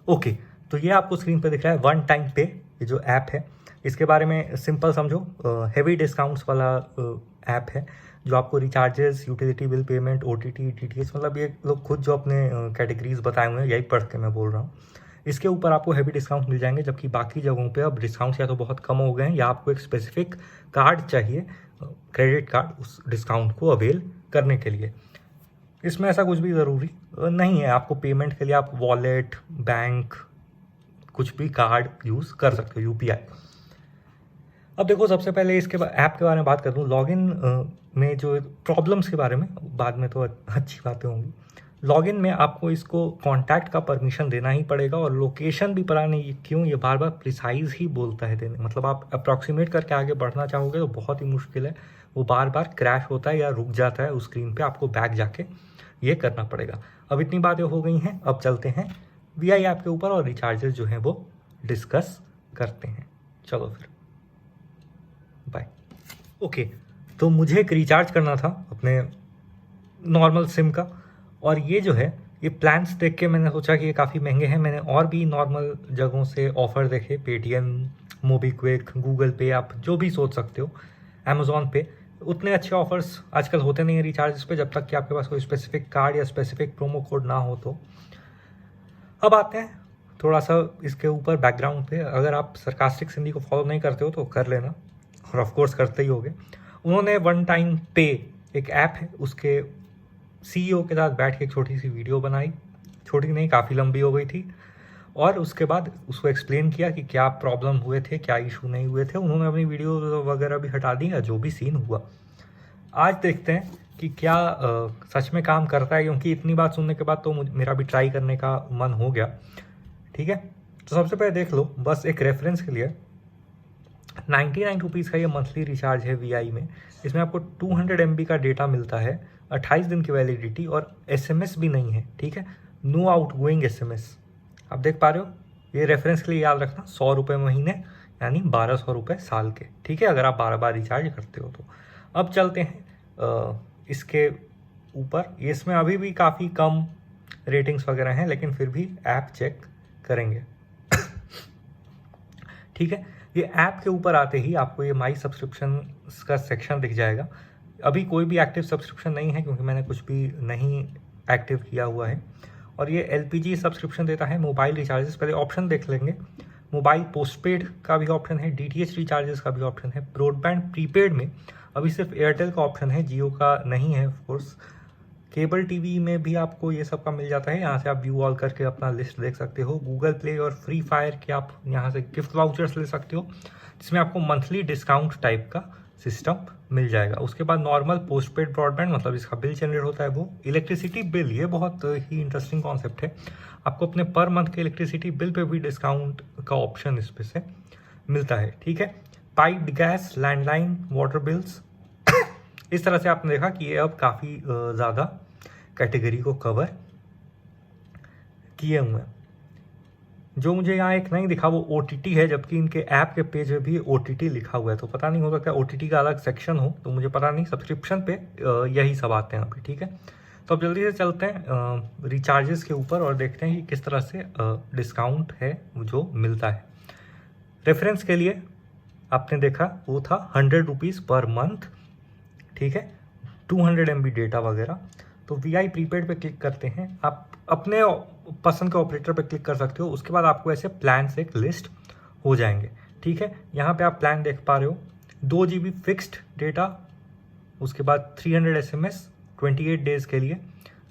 Okay, तो ये आपको स्क्रीन पर दिख रहा है वन टाइम पे, ये जो ऐप है इसके बारे में सिंपल समझो, हेवी डिस्काउंट्स वाला ऐप है जो आपको recharges, utility bill payment, OTT, DTH, मतलब ये लोग खुद जो अपने कैटेगरीज बताए हुए हैं यही पढ़ के मैं बोल रहा हूँ, इसके ऊपर आपको हेवी डिस्काउंट मिल जाएंगे। जबकि बाकी जगहों पे अब डिस्काउंट्स या तो बहुत कम हो गए हैं या आपको एक स्पेसिफिक कार्ड चाहिए, क्रेडिट कार्ड, उस डिस्काउंट को अवेल करने के लिए। इसमें ऐसा कुछ भी ज़रूरी नहीं है, आपको पेमेंट के लिए आप वॉलेट, बैंक, कुछ भी कार्ड यूज़ कर सकते हो, यूपीआई। अब देखो, सबसे पहले इसके ऐप के बारे में बात कर दूँ। लॉगिन में जो प्रॉब्लम्स के बारे में बाद में तो अच्छी बातें होंगी। लॉगिन में आपको इसको कॉन्टैक्ट का परमिशन देना ही पड़ेगा, और लोकेशन भी पता नहीं क्यों ये बार बार प्रिसाइज ही बोलता है देने, मतलब आप अप्रॉक्सीमेट करके आगे बढ़ना चाहोगे तो बहुत ही मुश्किल है, वो बार बार क्रैश होता है या रुक जाता है उस स्क्रीन पे, आपको बैक जाके ये करना पड़ेगा। अब इतनी बातें हो गई हैं, अब चलते हैं वीआई ऐप के ऊपर और रिचार्जेस जो हैं वो डिस्कस करते हैं। चलो फिर, बाय। ओके, तो मुझे एक रिचार्ज करना था अपने नॉर्मल सिम का, और ये जो है ये प्लान्स देख के मैंने सोचा कि ये काफ़ी महंगे हैं। मैंने और भी नॉर्मल जगहों से ऑफ़र देखे, पेटीएम, मोबीक्विक, गूगल पे, आप जो भी सोच सकते हो, अमेज़ॉन पे, उतने अच्छे ऑफर्स आजकल होते नहीं हैं रिचार्ज पे जब तक कि आपके पास कोई स्पेसिफिक कार्ड या स्पेसिफिक प्रोमो कोड ना हो। तो अब आते हैं थोड़ा सा इसके ऊपर बैकग्राउंड पे। अगर आप सरकास्टिक सिंधी को फॉलो नहीं करते हो तो कर लेना, और ऑफ कोर्स करते ही होगे। उन्होंने वन टाइम पे एक ऐप है, उसके सीईओ के साथ बैठ के एक छोटी सी वीडियो बनाई, छोटी नहीं काफ़ी लंबी हो गई थी, और उसके बाद उसको एक्सप्लेन किया कि क्या प्रॉब्लम हुए थे, क्या इशू नहीं हुए थे। उन्होंने अपनी वीडियो वगैरह भी हटा दी है, जो भी सीन हुआ। आज देखते हैं कि क्या सच में काम करता है, क्योंकि इतनी बात सुनने के बाद तो मेरा भी ट्राई करने का मन हो गया। ठीक है, तो सबसे पहले देख लो, बस एक रेफरेंस के लिए 99 रुपीज़ का ये मंथली रिचार्ज है वीआई में। इसमें आपको 200 MB का डेटा मिलता है, 28 दिन की वैलिडिटी, और एसएमएस भी नहीं है। ठीक है, नो आउटगोइंग एसएमएस। आप देख पा रहे हो, ये रेफरेंस के लिए याद रखना, 100 रुपये महीने यानी 1200 रुपये साल के। ठीक है, अगर आप 12 बार रिचार्ज करते हो तो। अब चलते हैं इसके ऊपर। इसमें अभी भी काफ़ी कम रेटिंग्स वगैरह हैं, लेकिन फिर भी ऐप चेक करेंगे। ठीक है, ये ऐप के ऊपर आते ही आपको ये माई सब्सक्रिप्शन का सेक्शन दिख जाएगा। अभी कोई भी एक्टिव सब्सक्रिप्शन नहीं है, क्योंकि मैंने कुछ भी नहीं एक्टिव किया हुआ है। और ये एलपीजी सब्सक्रिप्शन देता है, मोबाइल रिचार्जेस पहले ऑप्शन देख लेंगे। मोबाइल पोस्टपेड का भी ऑप्शन है, डीटीएच रिचार्जेस का भी ऑप्शन है। ब्रॉडबैंड प्रीपेड में अभी सिर्फ एयरटेल का ऑप्शन है, जियो का नहीं है ऑफकोर्स। केबल टीवी में भी आपको ये सब का मिल जाता है, यहाँ से आप व्यू ऑल करके अपना लिस्ट देख सकते हो। गूगल प्ले और फ्री फायर के आप यहाँ से गिफ्ट वाउचर्स ले सकते हो, जिसमें आपको मंथली डिस्काउंट टाइप का सिस्टम मिल जाएगा। उसके बाद नॉर्मल पोस्टपेड ब्रॉडबैंड, मतलब इसका बिल जनरेट होता है वो। इलेक्ट्रिसिटी बिल, ये बहुत ही इंटरेस्टिंग कॉन्सेप्ट है, आपको अपने पर मंथ के इलेक्ट्रिसिटी बिल पे भी डिस्काउंट का ऑप्शन इस पे से मिलता है। ठीक है, piped gas, landline, water bills, इस तरह से आपने देखा कि ये अब काफ़ी ज़्यादा कैटेगरी को कवर किए हुए हैं। जो मुझे यहाँ एक नहीं दिखा वो OTT है, जबकि इनके ऐप के पेज में भी OTT लिखा हुआ है, तो पता नहीं हो सकता OTT का अलग सेक्शन हो, तो मुझे पता नहीं। सब्सक्रिप्शन पे यही सब आते हैं अभी। ठीक है, तो अब जल्दी से चलते हैं रिचार्जेस के ऊपर और देखते हैं कि किस तरह से डिस्काउंट है जो मिलता है। रेफरेंस के लिए आपने देखा वो था 100 रुपीज़ पर मंथ। ठीक है, 200 MB डेटा वगैरह। तो वीआई प्रीपेड पे क्लिक करते हैं, आप अपने पसंद के ऑपरेटर पे क्लिक कर सकते हो। उसके बाद आपको ऐसे प्लान से एक लिस्ट हो जाएंगे। ठीक है, यहाँ पे आप प्लान देख पा रहे हो, 2 GB फिक्स्ड डेटा, उसके बाद 300 SMS 28 डेज़ के लिए।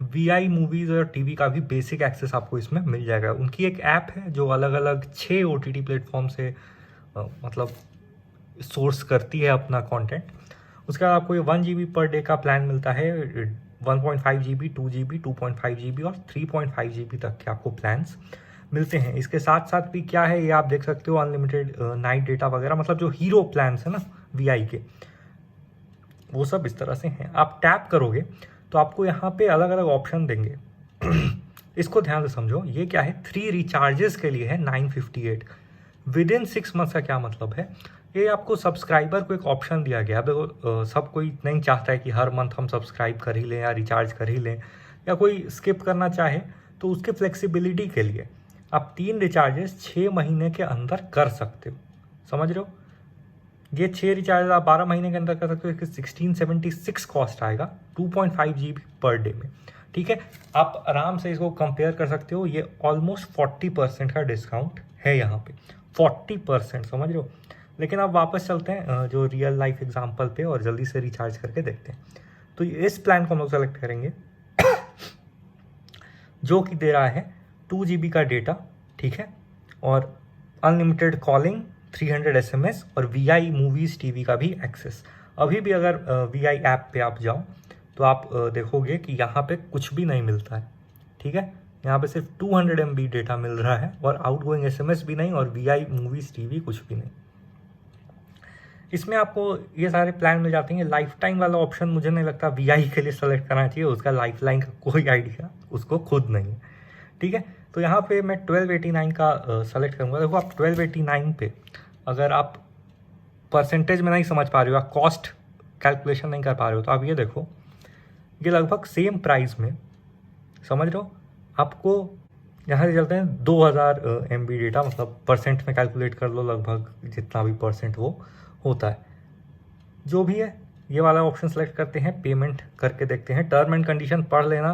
वीआई मूवीज़ और टीवी का भी बेसिक एक्सेस आपको इसमें मिल जाएगा। उनकी एक ऐप है जो अलग अलग 6 OTT प्लेटफॉर्म से मतलब सोर्स करती है अपना कंटेंट। उसके बाद आपको ये 1 GB पर डे का प्लान मिलता है। 1.5 GB, 2 GB, 2.5 GB और 3.5 GB तक के आपको प्लान्स मिलते हैं। इसके साथ साथ भी क्या है ये आप देख सकते हो, अनलिमिटेड नाइट डेटा वगैरह, मतलब जो हीरो प्लान्स है ना वीआई के, वो सब इस तरह से हैं। आप टैप करोगे तो आपको यहाँ पे अलग अलग ऑप्शन देंगे। इसको ध्यान से समझो, ये क्या है, 3 रिचार्जेस के लिए है 958 विद इन 6 मंथ्स का क्या मतलब है, ये आपको सब्सक्राइबर को एक ऑप्शन दिया गया। देखो सब कोई नहीं चाहता है कि हर मंथ हम सब्सक्राइब कर ही लें या रिचार्ज कर ही लें, या कोई स्किप करना चाहे तो उसके फ्लेक्सिबिलिटी के लिए आप 3 रिचार्जेस 6 महीने के अंदर कर सकते हो, समझ रहे हो। ये 6 रिचार्ज आप 12 महीने के अंदर कर सकते हो, 1676 कॉस्ट आएगा 2.5 GB पर डे में, ठीक है। आप आराम से इसको कंपेयर कर सकते हो, ये ऑलमोस्ट 40% का डिस्काउंट है यहाँ पे, 40%, समझ रहे हो। लेकिन अब वापस चलते हैं जो रियल लाइफ एग्जांपल पे और जल्दी से रिचार्ज करके देखते हैं। तो इस प्लान को हम लोग सेलेक्ट करेंगे जो कि दे रहा है 2 GB का डेटा, ठीक है, और अनलिमिटेड कॉलिंग, 300 SMS और VI मूवीज़ TV का भी एक्सेस। अभी भी अगर VI ऐप पे आप जाओ तो आप देखोगे कि यहाँ पे कुछ भी नहीं मिलता है, ठीक है। यहाँ पे सिर्फ 200 MB डेटा मिल रहा है और आउटगोइंग SMS भी नहीं और VI मूवीज़ TV कुछ भी नहीं। इसमें आपको ये सारे प्लान मिल जाते हैं। लाइफ टाइम वाला ऑप्शन मुझे नहीं लगता VI के लिए सेलेक्ट करना चाहिए, उसका लाइफ लाइन का कोई आइडिया उसको खुद नहीं है, ठीक है। तो यहाँ पे मैं 1289 का सेलेक्ट करूँगा। देखो आप 1289 पे अगर आप परसेंटेज में नहीं समझ पा रहे हो, आप कॉस्ट कैलकुलेशन नहीं कर पा रहे हो, तो आप ये देखो, ये लगभग सेम प्राइस में, समझ रहे हो, आपको यहाँ से चलते हैं 2000 MB डेटा, मतलब परसेंट में कैलकुलेट कर लो, लगभग जितना भी परसेंट वो होता है, जो भी है। ये वाला ऑप्शन सेलेक्ट करते हैं, पेमेंट करके देखते हैं, टर्म एंड कंडीशन पढ़ लेना।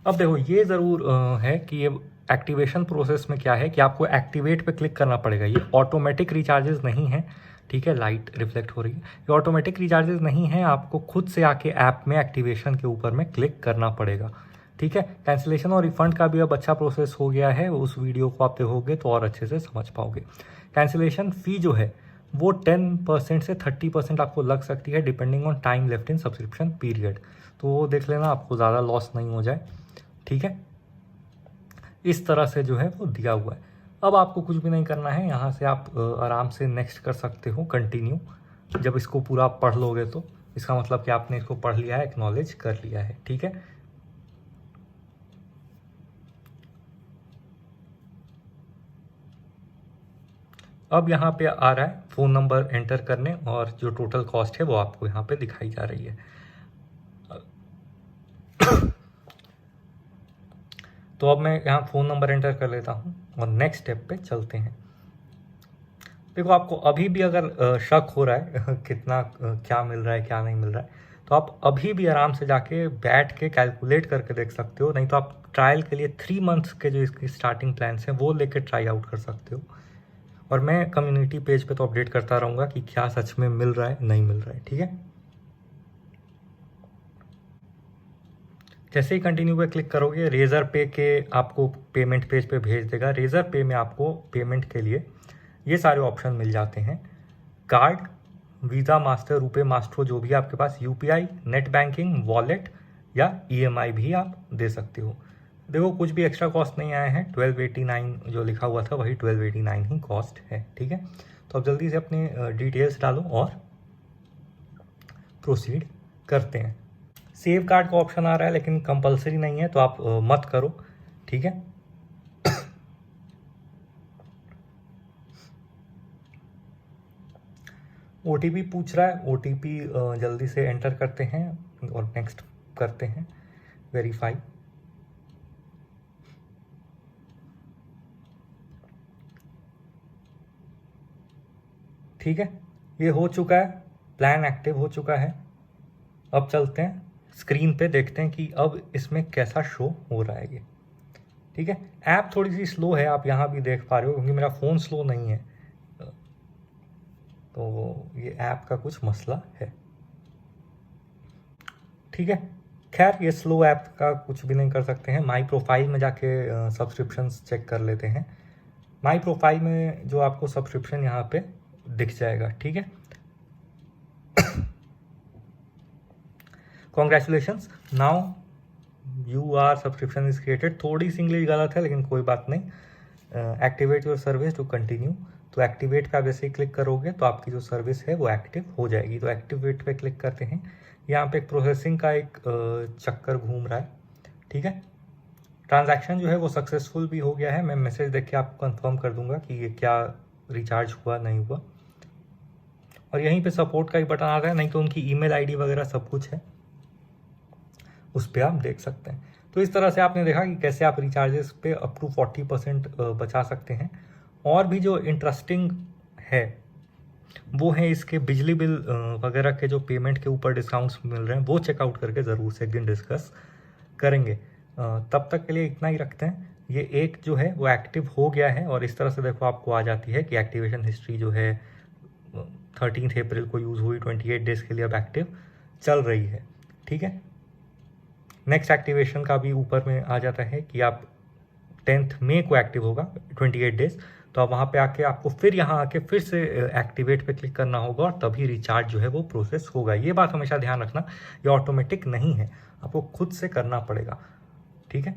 अब देखो ये ज़रूर है कि ये एक्टिवेशन प्रोसेस में क्या है कि आपको एक्टिवेट पे क्लिक करना पड़ेगा। ये ऑटोमेटिक रिचार्जेस नहीं है, ठीक है, लाइट रिफ्लेक्ट हो रही है, ये ऑटोमेटिक रिचार्जेस नहीं है, आपको खुद से आके ऐप में एक्टिवेशन के ऊपर में क्लिक करना पड़ेगा, ठीक है। कैंसिलेशन और रिफंड का भी अब अच्छा प्रोसेस हो गया है, उस वीडियो को आप देखोगे तो और अच्छे से समझ पाओगे। कैंसिलेशन फ़ी जो है वो 10% से 30% आपको लग सकती है, depending on time left in subscription period, तो वो देख लेना, आपको ज़्यादा लॉस नहीं हो जाए, ठीक है। इस तरह से जो है वो दिया हुआ है। अब आपको कुछ भी नहीं करना है, यहाँ से आप आराम से नेक्स्ट कर सकते हो, कंटिन्यू। जब इसको पूरा पढ़ लोगे तो इसका मतलब कि आपने इसको पढ़ लिया है, एक्नॉलेज कर लिया है, ठीक है। अब यहाँ पे आ रहा है फ़ोन नंबर एंटर करने और जो टोटल कॉस्ट है वो आपको यहाँ पे दिखाई जा रही है। तो अब मैं यहाँ फ़ोन नंबर एंटर कर लेता हूँ और नेक्स्ट स्टेप पे चलते हैं। देखो आपको अभी भी अगर शक हो रहा है कितना क्या मिल रहा है क्या नहीं मिल रहा है, तो आप अभी भी आराम से जाके बैठ के कैलकुलेट करके देख सकते हो, नहीं तो आप ट्रायल के लिए 3 मंथ्स के जो इसकी स्टार्टिंग प्लान्स हैं वो लेके ट्राई आउट कर सकते हो। और मैं कम्युनिटी पेज पे तो अपडेट करता रहूँगा कि क्या सच में मिल रहा है नहीं मिल रहा है, ठीक है। जैसे ही कंटिन्यू पे क्लिक करोगे, रेजर पे के आपको पेमेंट पेज पे भेज देगा। रेजर पे में आपको पेमेंट के लिए ये सारे ऑप्शन मिल जाते हैं, card, visa, master, RuPay, maestro, जो भी आपके पास, यूपीआई, नेट बैंकिंग, वॉलेट या ईएमआई भी आप दे सकते हो। देखो कुछ भी एक्स्ट्रा कॉस्ट नहीं आया है, 1289 जो लिखा हुआ था वही 1289 ही कॉस्ट है, ठीक है। तो अब जल्दी से अपने डिटेल्स डालो और प्रोसीड करते हैं। सेव कार्ड का ऑप्शन आ रहा है लेकिन कंपलसरी नहीं है, तो आप मत करो, ठीक है। OTP पूछ रहा है, OTP जल्दी से एंटर करते हैं और नेक्स्ट करते हैं, वेरीफाई। ठीक है, ये हो चुका है, प्लान एक्टिव हो चुका है। अब चलते हैं स्क्रीन पे, देखते हैं कि अब इसमें कैसा शो हो रहा है ये, ठीक है। ऐप थोड़ी सी स्लो है, आप यहाँ भी देख पा रहे हो, क्योंकि मेरा फ़ोन स्लो नहीं है, तो ये ऐप का कुछ मसला है, ठीक है। खैर ये स्लो ऐप का कुछ भी नहीं कर सकते हैं। माई प्रोफाइल में जाके सब्सक्रिप्शंस चेक कर लेते हैं। माई प्रोफाइल में जो आपको सब्सक्रिप्शन यहाँ पे दिख जाएगा, ठीक है। Congratulations, now you are subscription is created. थोड़ी सी इंग्लिश गलत है लेकिन कोई बात नहीं। Activate your service to continue, तो एक्टिवेट पे आप जैसे ही क्लिक करोगे तो आपकी जो सर्विस है वो एक्टिव हो जाएगी। तो एक्टिवेट पे क्लिक करते हैं, यहाँ पे एक प्रोसेसिंग का एक चक्कर घूम रहा है, ठीक है। ट्रांजैक्शन जो है वो सक्सेसफुल भी हो गया है, मैं मैसेज देख के आपको कंफर्म कर दूंगा कि ये क्या रिचार्ज हुआ नहीं हुआ। और यहीं पे सपोर्ट का ही बटन आ रहा है, नहीं तो उनकी ईमेल आईडी वगैरह सब कुछ है, उस पर आप देख सकते हैं। तो इस तरह से आपने देखा कि कैसे आप रिचार्जेस पे अप टू 40% बचा सकते हैं। और भी जो इंटरेस्टिंग है वो है इसके बिजली बिल वगैरह के जो पेमेंट के ऊपर डिस्काउंट्स मिल रहे हैं, वो चेकआउट करके ज़रूर से एक दिन डिस्कस करेंगे। तब तक के लिए इतना ही रखते हैं। ये एक जो है वो एक्टिव हो गया है और इस तरह से देखो आपको आ जाती है कि एक्टिवेशन हिस्ट्री जो है 13 अप्रैल को यूज़ हुई, 28 डेज़ के लिए अब एक्टिव चल रही है। ठीक है, नेक्स्ट एक्टिवेशन का भी ऊपर में आ जाता है कि आप 10 मई को एक्टिव होगा 28 डेज़, तो आप वहाँ पे आके आपको फिर यहाँ आके फिर से एक्टिवेट पे क्लिक करना होगा और तभी रिचार्ज जो है वो प्रोसेस होगा। ये बात हमेशा ध्यान रखना, ये ऑटोमेटिक नहीं है, आपको खुद से करना पड़ेगा। ठीक है।